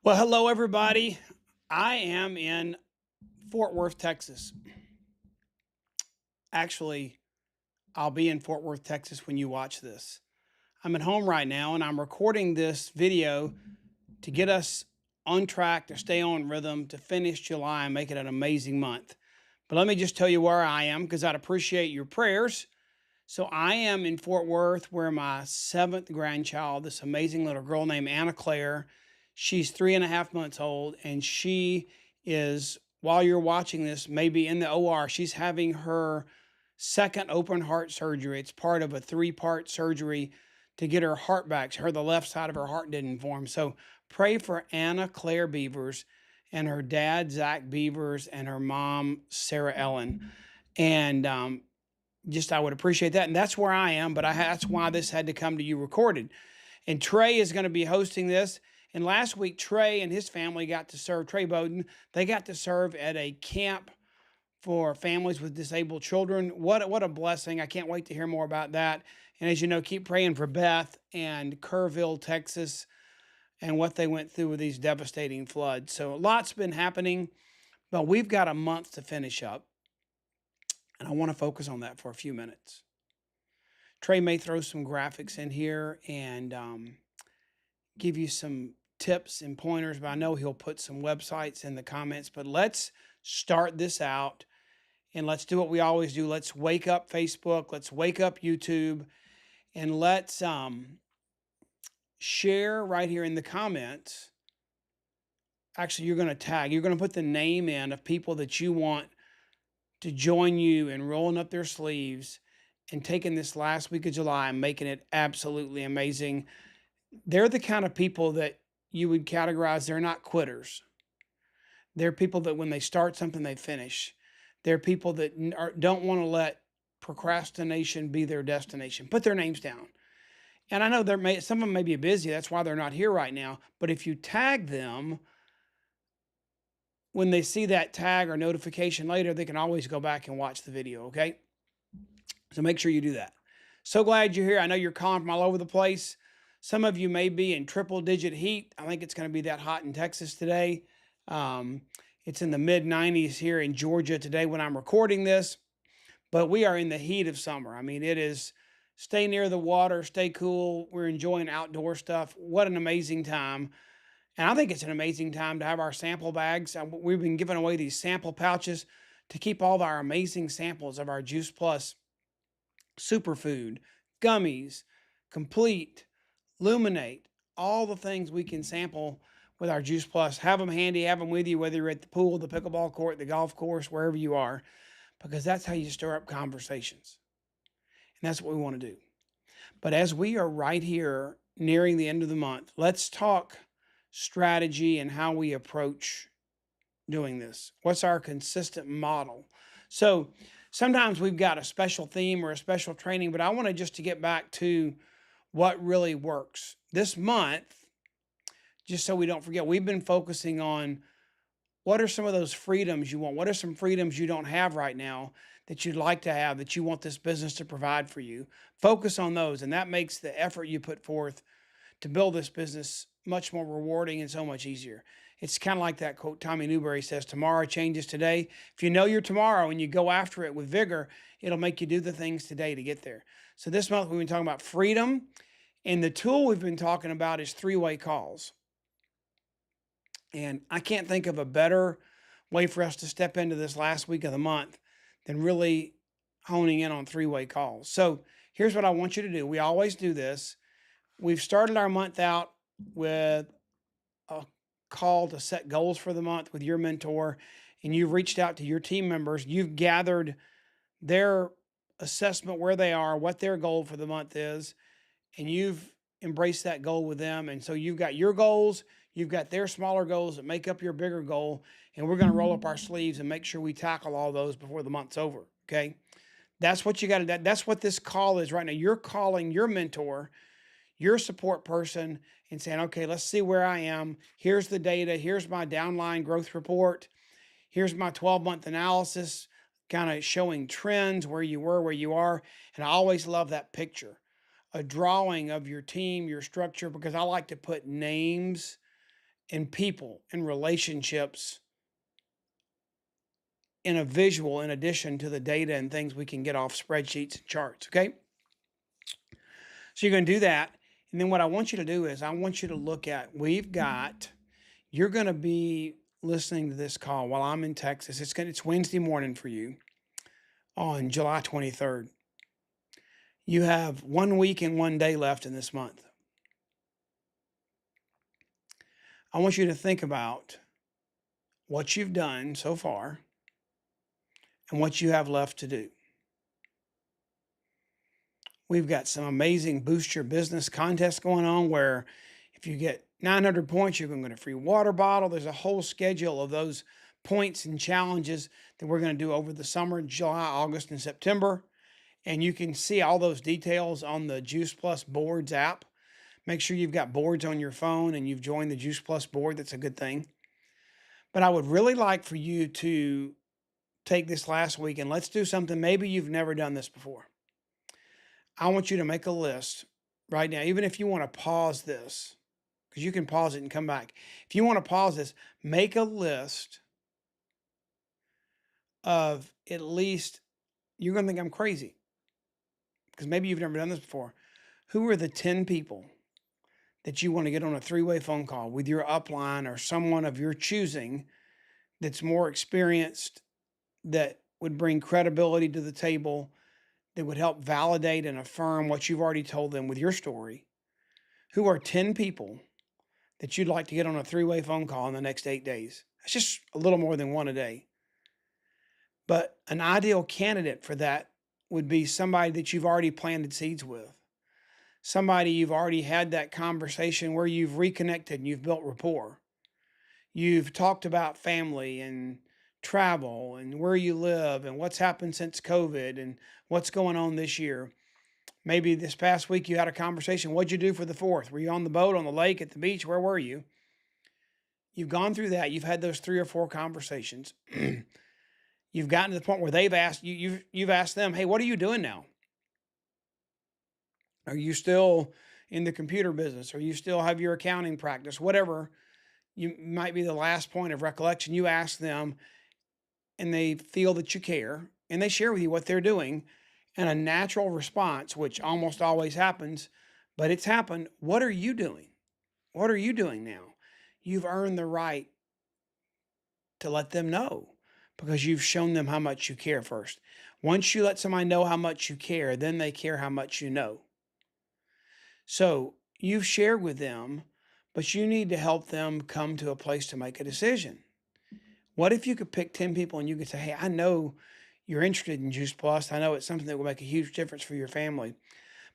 Well, hello, everybody. I am in Fort Worth, Texas. Actually, I'll be in Fort Worth, Texas when you watch this. I'm at home right now and I'm recording this video to get us on track to stay on rhythm to finish July and make it an amazing month. But let me just tell you where I am because I'd appreciate your prayers. So I am in Fort Worth where my seventh grandchild, this amazing little girl named Anna Claire, she's 3.5 months old, and she is, while you're watching this, maybe in the OR, she's having her second open heart surgery. It's part of a three-part surgery to get her heart back. Her the left side of her heart didn't form. So pray for Anna Claire Beavers and her dad Zach Beavers and her mom Sarah Ellen. And just I would appreciate that. And that's where I am, but that's why this had to come to you recorded. And Trey is going to be hosting this. And last week, Trey and his family got to serve, Trey Bowden, they got to serve at a camp for families with disabled children. What a blessing. I can't wait to hear more about that. And as you know, keep praying for Beth and Kerrville, Texas, and what they went through with these devastating floods. So lots been happening, but we've got a month to finish up. And I want to focus on that for a few minutes. Trey may throw some graphics in here and give you some tips and pointers, but I know he'll put some websites in the comments. But let's start this out and let's do what we always do. Let's wake up Facebook, let's wake up YouTube, and let's share right here in the comments. Actually, you're going to tag, you're going to put the name in of people that you want to join you in rolling up their sleeves and taking this last week of July and making it absolutely amazing. They're the kind of people that you would categorize, they're not quitters. They're people that when they start something, they finish. They're people that don't want to let procrastination be their destination. Put their names down. And I know some of them may be busy. That's why they're not here right now. But if you tag them, when they see that tag or notification later, they can always go back and watch the video. Okay. So make sure you do that. So glad you're here. I know you're calling from all over the place. Some of you may be in triple digit heat. I think it's going to be that hot in Texas today. It's in the mid 90s here in Georgia today when I'm recording this, but we are in the heat of summer. I mean, it is stay near the water, stay cool. We're enjoying outdoor stuff. What an amazing time. And I think it's an amazing time to have our sample bags. We've been giving away these sample pouches to keep all of our amazing samples of our Juice Plus superfood, gummies, complete, luminate, all the things we can sample with our Juice Plus. Have them handy, have them with you, whether you're at the pool, the pickleball court, the golf course, wherever you are, because that's how you stir up conversations. And that's what we want to do. But as we are right here nearing the end of the month, let's talk strategy and how we approach doing this. What's our consistent model? So sometimes we've got a special theme or a special training, but I want to get back to what really works. This month, just so we don't forget, we've been focusing on what are some of those freedoms you want? What are some freedoms you don't have right now that you'd like to have that you want this business to provide for you? Focus on those, and that makes the effort you put forth to build this business much more rewarding and so much easier. It's kind of like that quote Tommy Newberry says, tomorrow changes today. If you know your tomorrow and you go after it with vigor, it'll make you do the things today to get there. So this month we've been talking about freedom, and the tool we've been talking about is three-way calls. And I can't think of a better way for us to step into this last week of the month than really honing in on three-way calls. So here's what I want you to do. We always do this. We've started our month out with a call to set goals for the month with your mentor, and you've reached out to your team members. You've gathered their assessment, where they are, what their goal for the month is, and you've embraced that goal with them. And so you've got your goals, you've got their smaller goals that make up your bigger goal, and we're going to roll up our sleeves and make sure we tackle all those before the month's over. Okay. That's what you got to, that's what this call is right now. You're calling your mentor, your support person, and saying, okay, let's see where I am. Here's the data. Here's my downline growth report. Here's my 12-month analysis, kind of showing trends, where you were, where you are. And I always love that picture, a drawing of your team, your structure, because I like to put names and people and relationships in a visual in addition to the data and things we can get off spreadsheets and charts. Okay. So you're going to do that. And then what I want you to do is I want you to look at, you're going to be listening to this call while I'm in Texas. It's Wednesday morning for you on July 23rd. You have 1 week and 1 day left in this month. I want you to think about what you've done so far and what you have left to do. We've got some amazing Boost Your Business contests going on where if you get 900 points, you're going to get a free water bottle. There's a whole schedule of those points and challenges that we're going to do over the summer, July, August, and September. And you can see all those details on the Juice Plus Boards app. Make sure you've got boards on your phone and you've joined the Juice Plus board. That's a good thing. But I would really like for you to take this last week and let's do something. Maybe you've never done this before. I want you to make a list right now, even if you want to pause this, because you can pause it and come back. If you want to pause this, make a list of at least, you're going to think I'm crazy because maybe you've never done this before. Who are the 10 people that you want to get on a 3-way phone call with your upline or someone of your choosing that's more experienced, that would bring credibility to the table, that would help validate and affirm what you've already told them with your story? Who are 10 people that you'd like to get on a 3-way phone call in the next 8 days? That's just a little more than one a day. But an ideal candidate for that would be somebody that you've already planted seeds with. Somebody you've already had that conversation where you've reconnected and you've built rapport. You've talked about family and travel and where you live and what's happened since COVID and what's going on this year. Maybe this past week you had a conversation. What'd you do for the 4th? Were you on the boat, on the lake, at the beach? Where were you? You've gone through that. You've had those 3 or 4 conversations. You've gotten to the point where they've asked you, you've asked them, hey, what are you doing now? Are you still in the computer business? Or you still have your accounting practice? Whatever you might be the last point of recollection. You ask them and they feel that you care and they share with you what they're doing, and a natural response, which almost always happens, but it's happened. What are you doing? What are you doing now? You've earned the right to let them know because you've shown them how much you care first. Once you let somebody know how much you care, then they care how much you know. So you've shared with them, but you need to help them come to a place to make a decision. What if you could pick 10 people and you could say, hey, I know you're interested in Juice Plus. I know it's something that will make a huge difference for your family.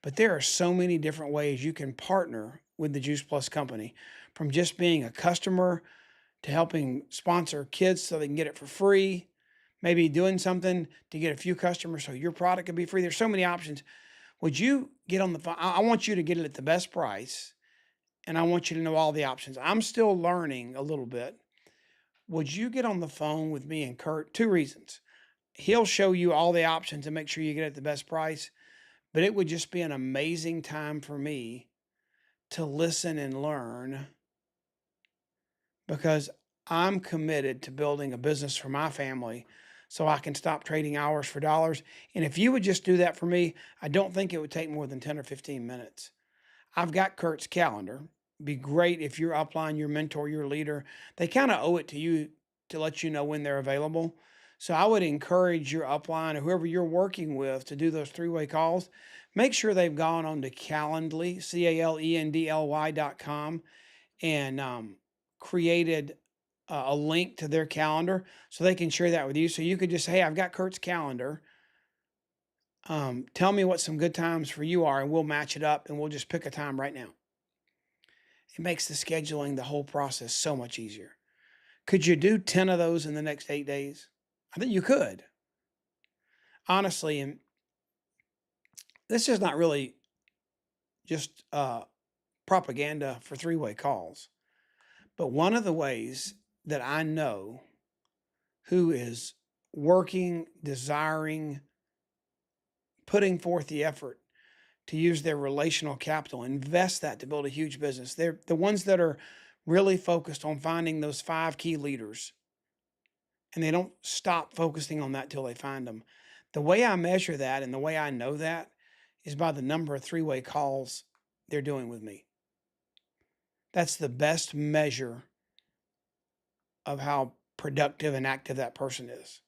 But there are so many different ways you can partner with the Juice Plus company, from just being a customer to helping sponsor kids so they can get it for free, maybe doing something to get a few customers so your product can be free. There's so many options. Would you get on the phone? I want you to get it at the best price, and I want you to know all the options. I'm still learning a little bit. Would you get on the phone with me and Kurt? 2 reasons. He'll show you all the options and make sure you get it at the best price, but it would just be an amazing time for me to listen and learn, because I'm committed to building a business for my family so I can stop trading hours for dollars. And if you would just do that for me, I don't think it would take more than 10 or 15 minutes. I've got Kurt's calendar. Be great if your upline, your mentor, your leader, they kind of owe it to you to let you know when they're available. So I would encourage your upline or whoever you're working with to do those 3-way calls. Make sure they've gone on to Calendly, CALENDLY.com, and created a link to their calendar so they can share that with you. So you could just say, hey, I've got Kurt's calendar. Tell me what some good times for you are, and we'll match it up and we'll just pick a time right now. It makes the scheduling, the whole process, so much easier. Could you do 10 of those in the next 8 days? I think you could. Honestly, and this is not really just propaganda for 3-way calls, but one of the ways that I know who is working, desiring, putting forth the effort to use their relational capital, invest that to build a huge business. They're the ones that are really focused on finding those 5 key leaders, and they don't stop focusing on that till they find them. The way I measure that and the way I know that is by the number of three-way calls they're doing with me. That's the best measure of how productive and active that person is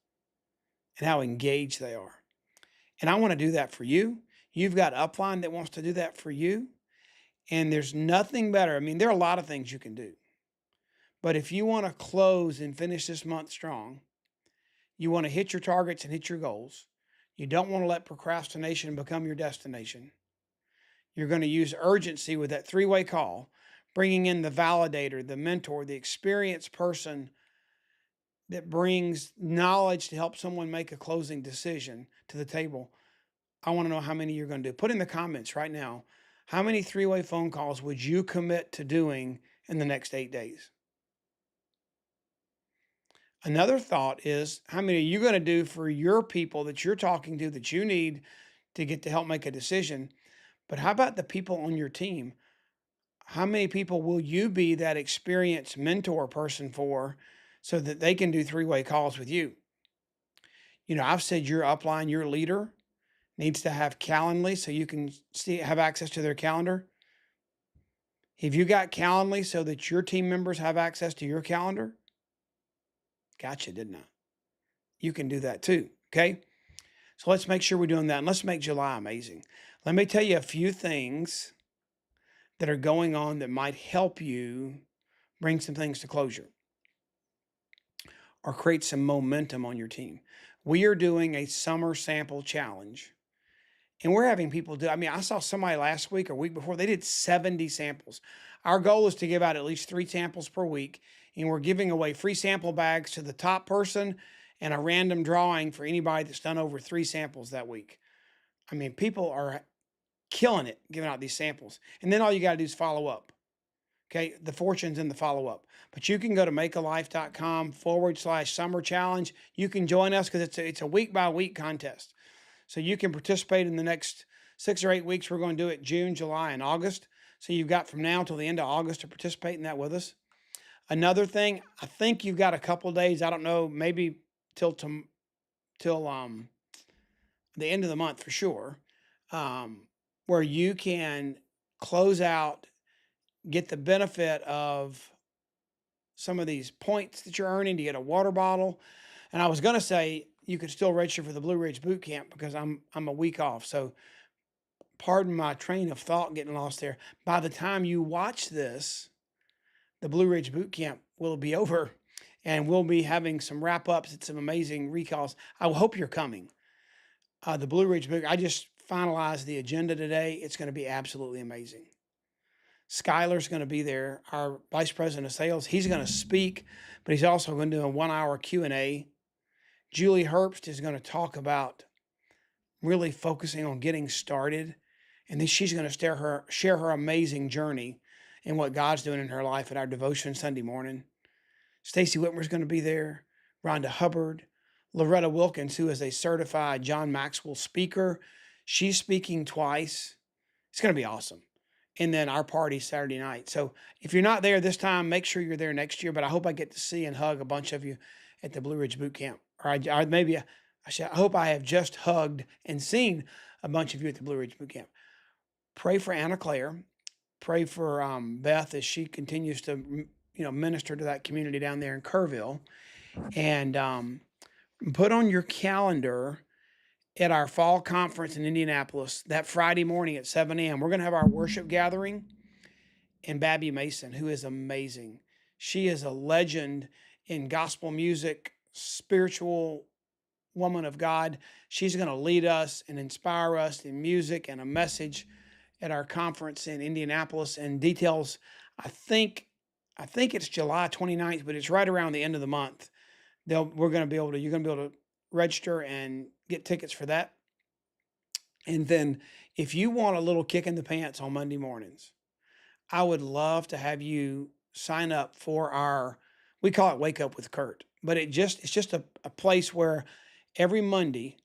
and how engaged they are. And I want to do that for you. You've got upline that wants to do that for you. And there's nothing better. I mean, there are a lot of things you can do. But if you want to close and finish this month strong, you want to hit your targets and hit your goals. You don't want to let procrastination become your destination. You're going to use urgency with that three-way call, bringing in the validator, the mentor, the experienced person that brings knowledge to help someone make a closing decision to the table. I want to know how many you're going to do. Put in the comments right now, how many three-way phone calls would you commit to doing in the next 8 days? Another thought is, how many are you going to do for your people that you're talking to that you need to get to help make a decision? But how about the people on your team? How many people will you be that experienced mentor person for so that they can do three-way calls with you? You know, I've said your upline, your leader needs to have Calendly so you can have access to their calendar. Have you got Calendly so that your team members have access to your calendar? Gotcha, didn't I? You can do that too, okay? So let's make sure we're doing that, and let's make July amazing. Let me tell you a few things that are going on that might help you bring some things to closure or create some momentum on your team. We are doing a summer sample challenge, and we're having people do, I mean, I saw somebody last week or week before, they did 70 samples. Our goal is to give out at least 3 samples per week, and we're giving away free sample bags to the top person and a random drawing for anybody that's done over 3 samples that week. I mean, people are killing it giving out these samples. And then all you got to do is follow up. Okay. The fortune's in the follow up. But you can go to makealife.com/summer challenge. You can join us because it's a week by week contest. So you can participate in the next 6 or 8 weeks. We're going to do it June, July, and August. So you've got from now till the end of August to participate in that with us. Another thing, I think you've got a couple days. I don't know, maybe till the end of the month for sure, where you can close out, get the benefit of some of these points that you're earning to get a water bottle. And I was going to say you could still register for the Blue Ridge Boot Camp because I'm a week off. So pardon my train of thought getting lost there. By the time you watch this, the Blue Ridge Boot Camp will be over, and we'll be having some wrap ups and some amazing recalls. I hope you're coming. The Blue Ridge Boot, I just finalized the agenda today. It's going to be absolutely amazing. Skylar's going to be there, our vice president of sales. He's going to speak, but he's also going to do a 1-hour Q&A. Julie Herbst is going to talk about really focusing on getting started. And then she's going to share her amazing journey and what God's doing in her life at our devotion Sunday morning. Stacy Whitmer's going to be there. Rhonda Hubbard. Loretta Wilkins, who is a certified John Maxwell speaker. She's speaking twice. It's going to be awesome. And then our party Saturday night. So if you're not there this time, make sure you're there next year. But I hope I get to see and hug a bunch of you at the Blue Ridge Boot Camp. Or I hope I have just hugged and seen a bunch of you at the Blue Ridge Boot Camp. Pray for Anna Claire. Pray for Beth as she continues to minister to that community down there in Kerrville. And put on your calendar at our fall conference in Indianapolis that Friday morning at 7 a.m. We're going to have our worship gathering, and Babby Mason, who is amazing. She is a legend in gospel music, spiritual woman of God. She's going to lead us and inspire us in music and a message at our conference in Indianapolis. And details, I think it's July 29th, but it's right around the end of the month. You're going to be able to register and get tickets for that. And then if you want a little kick in the pants on Monday mornings, I would love to have you sign up for we call it Wake Up with Kurt, but it's just a place where every Monday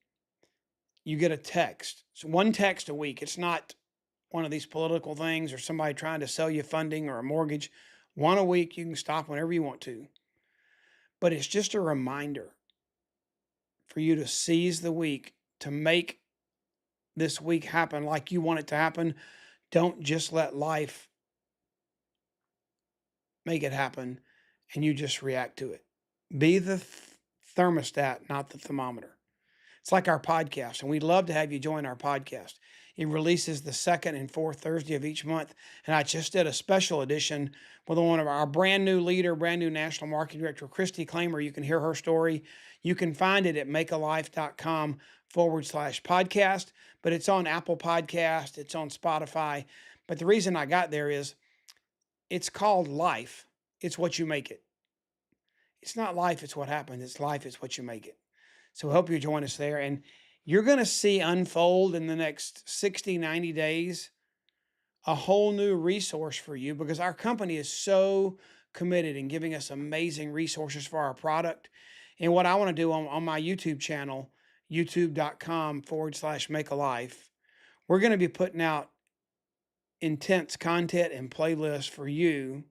you get a text. It's one text a week. It's not one of these political things or somebody trying to sell you funding or a mortgage. One a week, you can stop whenever you want to. But it's just a reminder for you to seize the week, to make this week happen like you want it to happen. Don't just let life make it happen and you just react to it. Be the thermostat, not the thermometer. It's like our podcast, and we'd love to have you join our podcast. It releases the second and fourth Thursday of each month, and I just did a special edition with one of our brand new leader, brand new national marketing director, Christy Claimer. You can hear her story. You can find it at makealife.com/podcast, but it's on Apple Podcast, it's on Spotify. But the reason I got there is it's called life. It's what you make it. It's not life, it's what happens. It's life, it's what you make it. So I hope you join us there. And you're going to see unfold in the next 60, 90 days a whole new resource for you, because our company is so committed in giving us amazing resources for our product. And what I want to do on my YouTube channel, youtube.com/makealife, we're going to be putting out intense content and playlists for you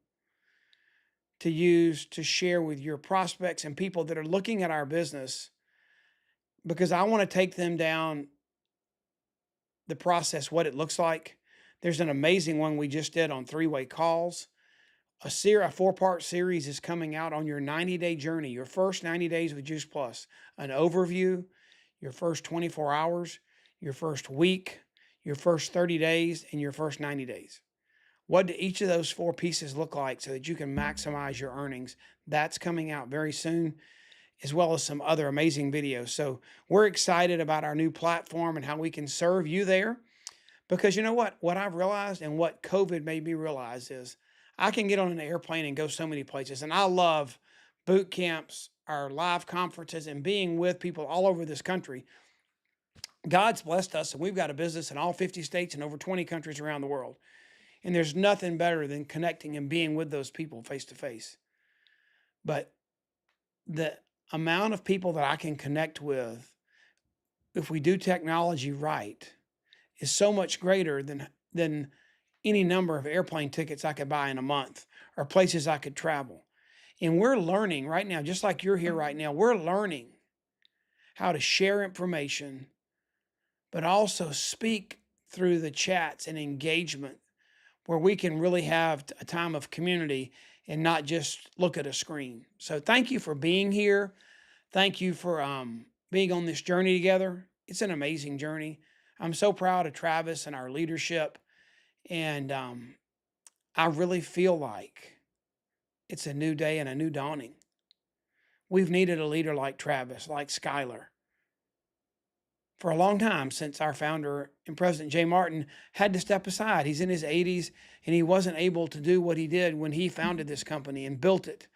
to use to share with your prospects and people that are looking at our business, because I want to take them down the process, what it looks like. There's an amazing one we just did on three-way calls. A 4-part series is coming out on your 90-day journey, your first 90 days with Juice Plus, an overview, your first 24 hours, your first week, your first 30 days, and your first 90 days. What do each of those 4 pieces look like so that you can maximize your earnings? That's coming out very soon, as well as some other amazing videos. So we're excited about our new platform and how we can serve you there. Because you know what? What I've realized and what COVID made me realize is I can get on an airplane and go so many places. And I love boot camps, our live conferences, and being with people all over this country. God's blessed us, and we've got a business in all 50 states and over 20 countries around the world. And there's nothing better than connecting and being with those people face to face. But the amount of people that I can connect with, if we do technology right, is so much greater than any number of airplane tickets I could buy in a month or places I could travel. And we're learning right now, just like you're here right now, we're learning how to share information, but also speak through the chats and engagement where we can really have a time of community and not just look at a screen. So thank you for being here. Thank you for being on this journey together. It's an amazing journey. I'm so proud of Travis and our leadership. And I really feel like it's a new day and a new dawning. We've needed a leader like Travis, like Skylar, for a long time, since our founder and president, Jay Martin, had to step aside. He's in his 80s, and he wasn't able to do what he did when he founded this company and built it.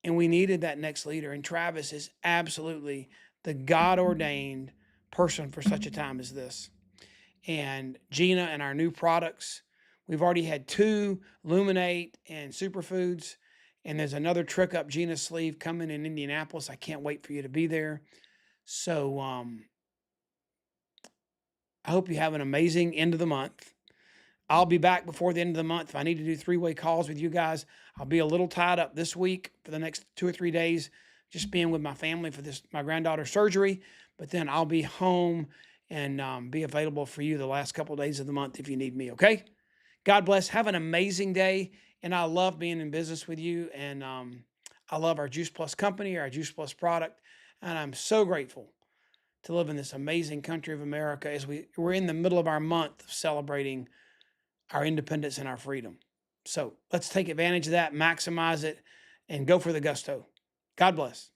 And we needed that next leader. And Travis is absolutely the God-ordained person for such a time as this. And Gina and our new products, we've already had 2 Luminate and Superfoods, and there's another trick up Gina's sleeve coming in Indianapolis. I can't wait for you to be there. So I hope you have an amazing end of the month. I'll be back before the end of the month. If I need to do 3-way calls with you guys, I'll be a little tied up this week for the next 2 or 3 days, just being with my family for my granddaughter's surgery. But then I'll be home and be available for you the last couple of days of the month if you need me, okay? God bless. Have an amazing day. And I love being in business with you. And I love our Juice Plus company, our Juice Plus product. And I'm so grateful to live in this amazing country of America as we're in the middle of our month of celebrating our independence and our freedom. So let's take advantage of that, maximize it, and go for the gusto. God bless.